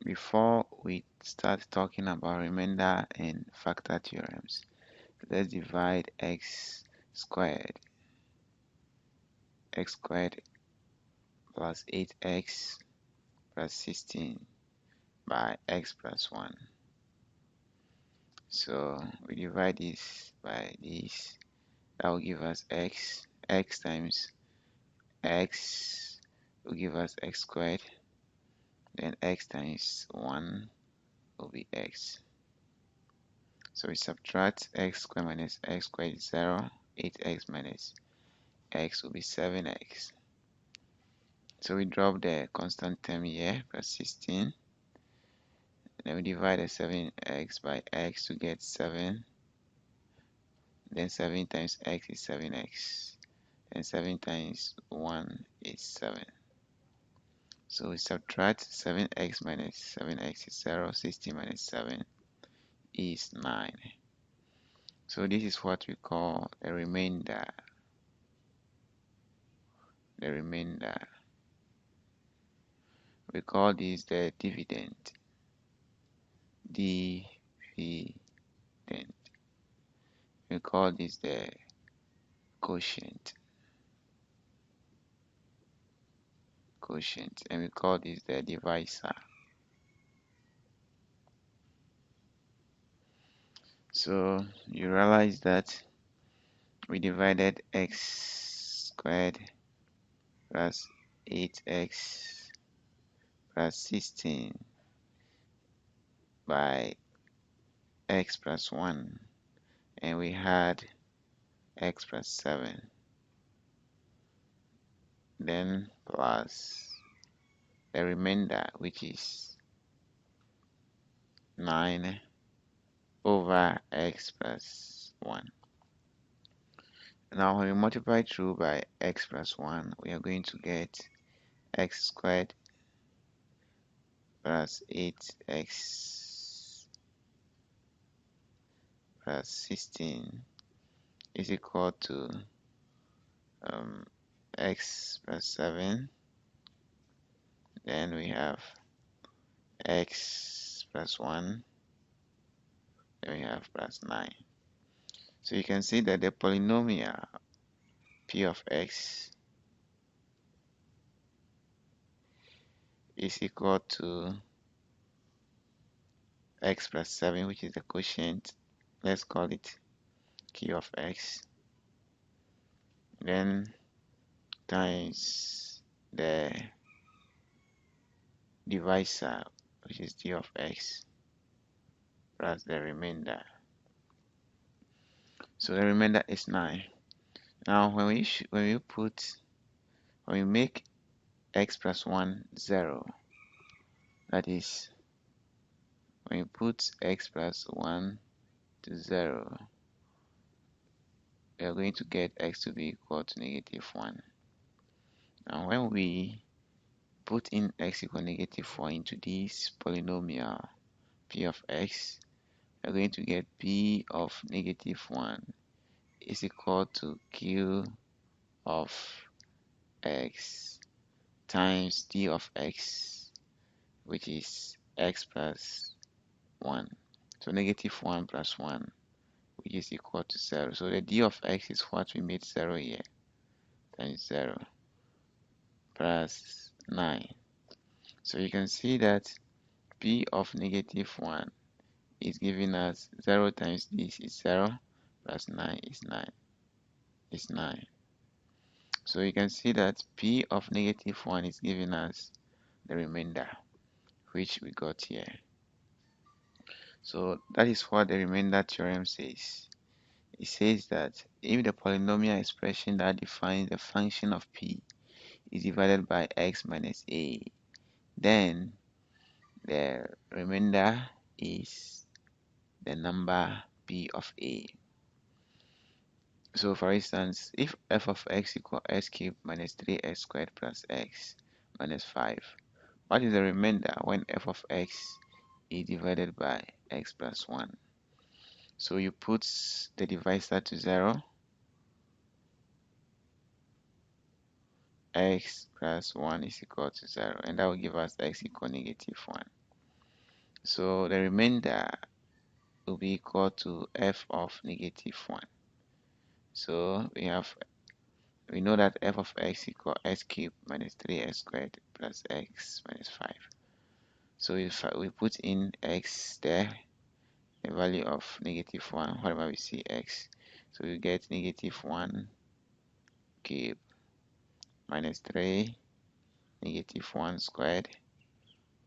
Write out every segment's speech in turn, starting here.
Before we start talking about remainder and factor theorems, let's divide x squared plus 8x plus 16 by x plus 1. So we divide this by this. That will give us x. X times x will give us x squared. Then x times 1 will be x. So we subtract x squared minus x squared is 0. 8x minus x will be 7x. So we drop the constant term here, plus 16. Then we divide the 7x by x to get 7. Then 7 times x is 7x. And 7 times 1 is 7. So we subtract 7x minus 7x is 0. 16 minus 7 is 9. So this is what we call a remainder. The remainder. We call this the dividend. Dividend. We call this the quotient. And we call this the divisor. So you realize that we divided x squared plus 8x plus 16 by x plus 1, and we had x plus 7, then plus the remainder, which is 9 over x plus 1. Now when we multiply through by x plus 1, we are going to get x squared plus 8x plus 16 is equal to x plus 7. Then we have x plus 1. Then we have plus 9. So you can see that the polynomial p of x is equal to x plus 7, which is the quotient. Let's call it q of x. Then times the divisor, which is d of x, plus the remainder. So the remainder is 9. Now when we make x plus 1 0, that is, when you put x plus 1 to 0, we are going to get x to be equal to -1. Now when we put in x equal -4 into this polynomial p of x, we are going to get p of -1 is equal to q of x times d of x, which is x plus 1. So -1 plus 1, which is equal to 0. So the d of x is what we made 0 here, times 0 plus 9. So you can see that p of -1 is giving us 0 times this is 0 plus 9 is 9. Is 9. So you can see that p of -1 is giving us the remainder, which we got here. So that is what the remainder theorem says. It says that if the polynomial expression that defines the function of p is divided by x minus a, then the remainder is the number p of a. So for instance, if f of x equals x cubed minus 3x squared plus x minus 5, what is the remainder when f of x is divided by x plus 1? So you put the divisor to 0, x plus 1 is equal to 0, and that will give us x equal -1. So the remainder will be equal to f of -1. So we know that f of x equal x cubed minus 3x squared plus x minus 5. So if we put in x there, the value of -1, wherever we see x, so we get -1 cubed minus 3, -1 squared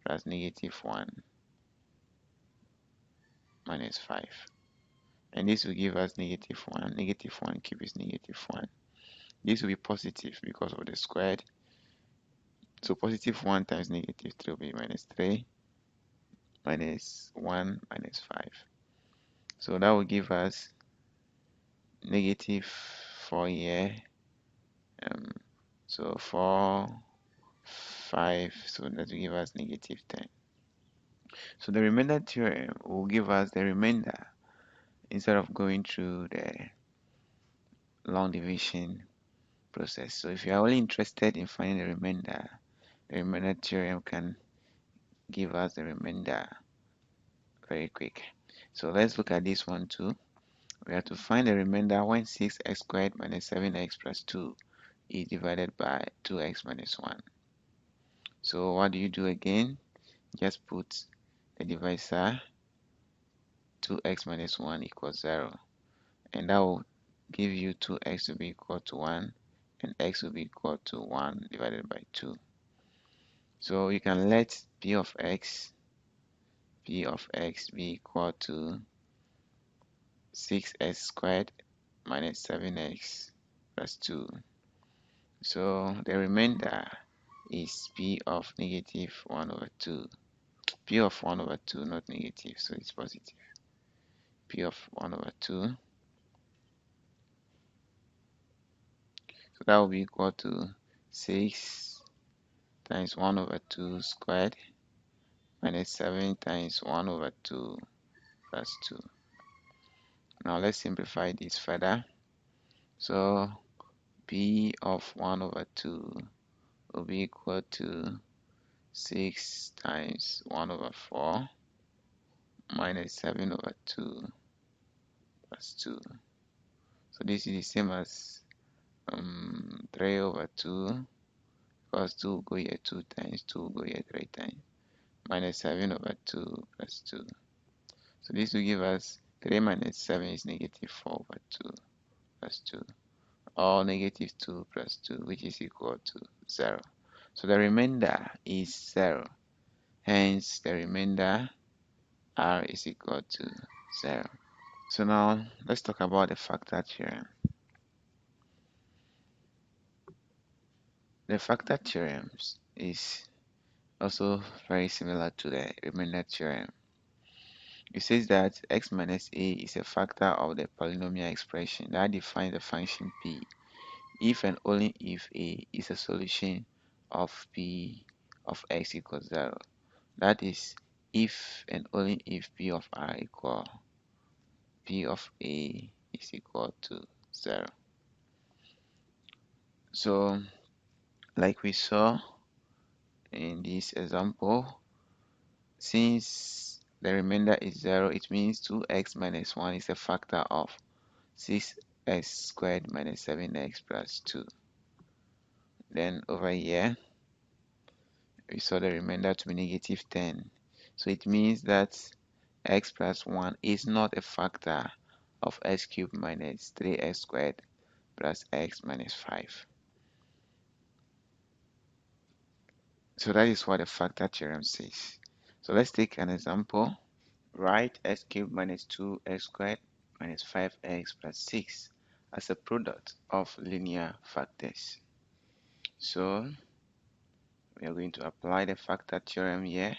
plus -1 minus 5. And this will give us -1. -1 cubed is -1. This will be positive because of the squared. So +1 times -3 will be -3 minus 1 minus 5. So that will give us -4 here. So 4, 5, so that will give us -10. So the remainder theorem will give us the remainder instead of going through the long division process. So if you are only interested in finding the remainder theorem can give us the remainder very quick. So let's look at this one too. We have to find the remainder when 6x squared minus 7x plus 2 is divided by 2x minus 1. So what do you do again? Just put the divisor 2x minus 1 equals 0, and that will give you 2x to be equal to 1 and x will be equal to 1 divided by 2. So you can let p of x be equal to 6x squared minus 7x plus 2. So the remainder is p of -1/2. P of 1/2, not negative, so it's positive. P of 1/2. So that will be equal to 6 times 1/2 squared minus 7 times 1/2 plus 2. Now let's simplify this further. So p of 1/2 will be equal to 6 times 1/4 minus 7/2 plus 2. So this is the same as 3/2, because 2 will go here 2 times, 2 will go here 3 times, minus 7/2 plus 2. So this will give us 3 minus 7 is -4/2 plus 2, or -2 plus 2, which is equal to 0. So the remainder is 0. Hence, the remainder r is equal to 0. So now, let's talk about the factor theorem. The factor theorems is also very similar to the remainder theorem. It says that x minus a is a factor of the polynomial expression that defines the function p if and only if a is a solution of p of x equals 0. That is, if and only if p of r equal p of a is equal to 0. So, like we saw in this example, since the remainder is 0, it means 2x minus 1 is a factor of 6x squared minus 7x plus 2. Then over here, we saw the remainder to be -10. So it means that x plus 1 is not a factor of x cubed minus 3x squared plus x minus 5. So that is what the factor theorem says. So let's take an example. Write x cubed minus 2x squared minus 5x plus 6 as a product of linear factors. So we are going to apply the factor theorem here.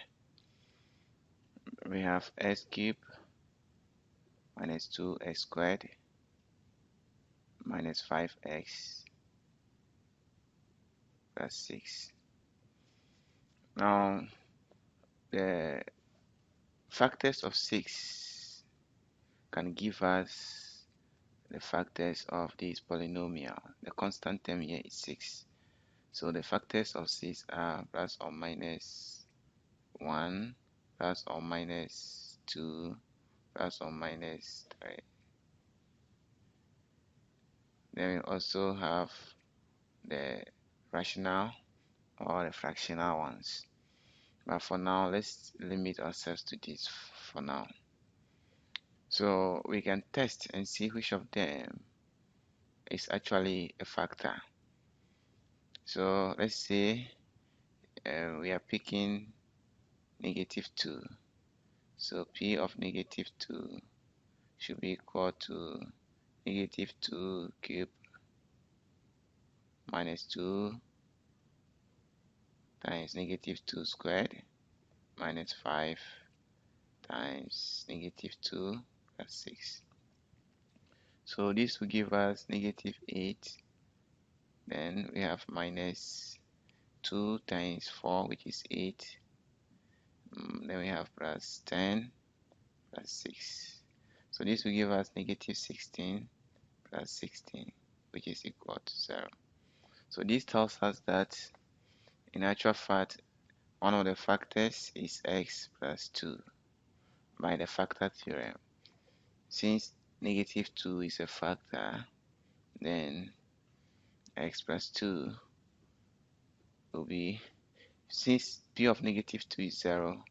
We have x cubed minus 2x squared minus 5x plus 6. Now, the factors of 6 can give us the factors of this polynomial. The constant term here is 6. So the factors of 6 are plus or minus 1, plus or minus 2 plus or minus 3. Then we also have the rational or the fractional ones. But for now, let's limit ourselves to this for now. So we can test and see which of them is actually a factor. So let's say we are picking -2. So P of -2 should be equal to -2 cubed minus 2 times -2 squared minus 5 times -2 plus 6. So this will give us -8. Then we have minus 2 times 4, which is 8. Then we have plus 10 plus 6. So this will give us -16 plus 16, which is equal to 0. So this tells us that in actual fact, one of the factors is x plus 2 by the factor theorem. Since -2 is a factor, then x plus 2 will be, since p of -2 is 0,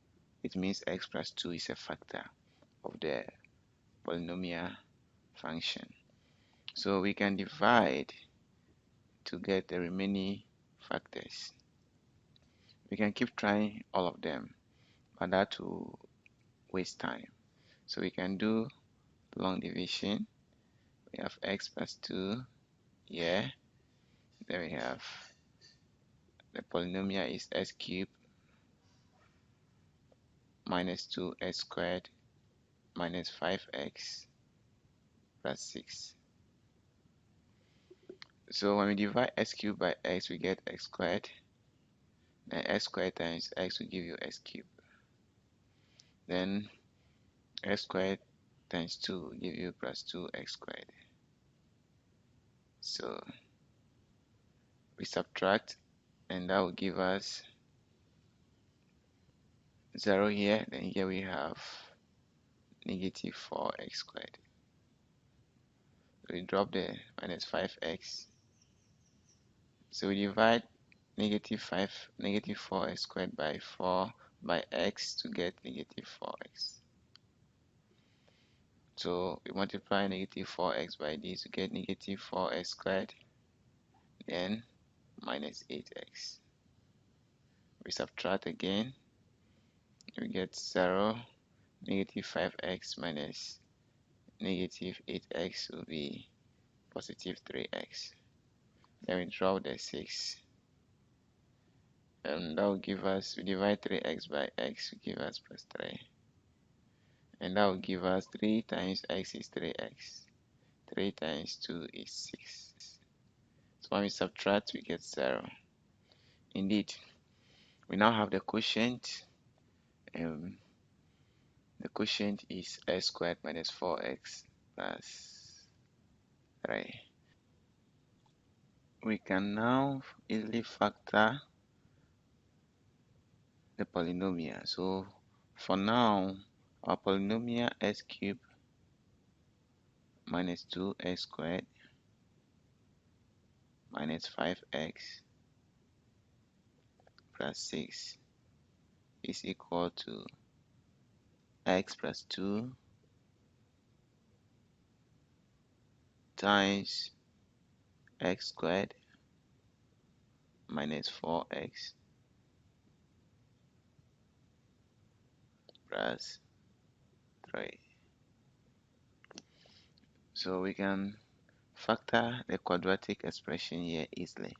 it means x plus 2 is a factor of the polynomial function. So we can divide to get the remaining factors. We can keep trying all of them, but that will waste time. So we can do long division. We have x plus 2 here. Then we have the polynomial is s cubed minus 2x squared minus 5x plus 6. So when we divide x cubed by x, we get x squared. Then x squared times x will give you x cubed. Then x squared times 2 will give you plus 2x squared. So we subtract, and that will give us 0 here. Then here we have -4x squared. We drop the minus 5x. So we divide -4x squared by 4 by x to get -4x. So we multiply -4x by this to get -4x squared, then minus 8x. We subtract again, we get 0. -5x minus -8x will be positive 3x. Then we drop the 6. And that will give us, we divide 3x by x, will give us plus 3. And that will give us 3 times x is 3x. 3 times 2 is 6. So when we subtract, we get 0. Indeed, we now have the quotient. The quotient is x squared minus 4x plus 3. We can now easily factor the polynomial. So for now, our polynomial x cubed minus 2x squared minus 5x plus 6 is equal to x plus 2 times x squared minus 4x plus 3. So we can factor the quadratic expression here easily.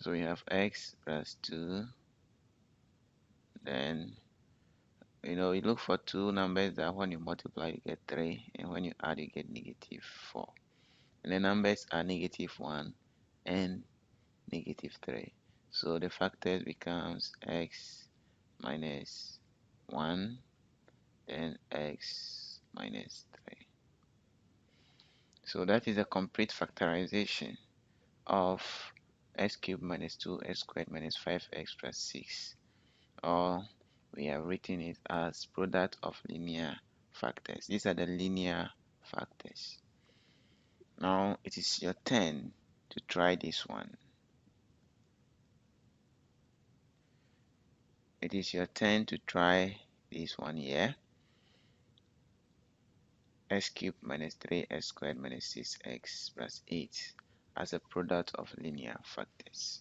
So we have x plus 2, then we look for two numbers that when you multiply you get 3, and when you add you get -4. And the numbers are -1 and -3. So the factors becomes x minus 1, then x minus 3. So that is a complete factorization of x cubed minus 2x squared minus 5x plus 6, or we have written it as product of linear factors. These are the linear factors. Now it is your turn to try this one. It is your turn to try this one here. X cubed minus 3x squared minus 6x plus 8 as a product of linear factors.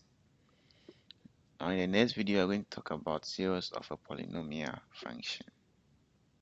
Now in the next video, we're going to talk about zeros of a polynomial function.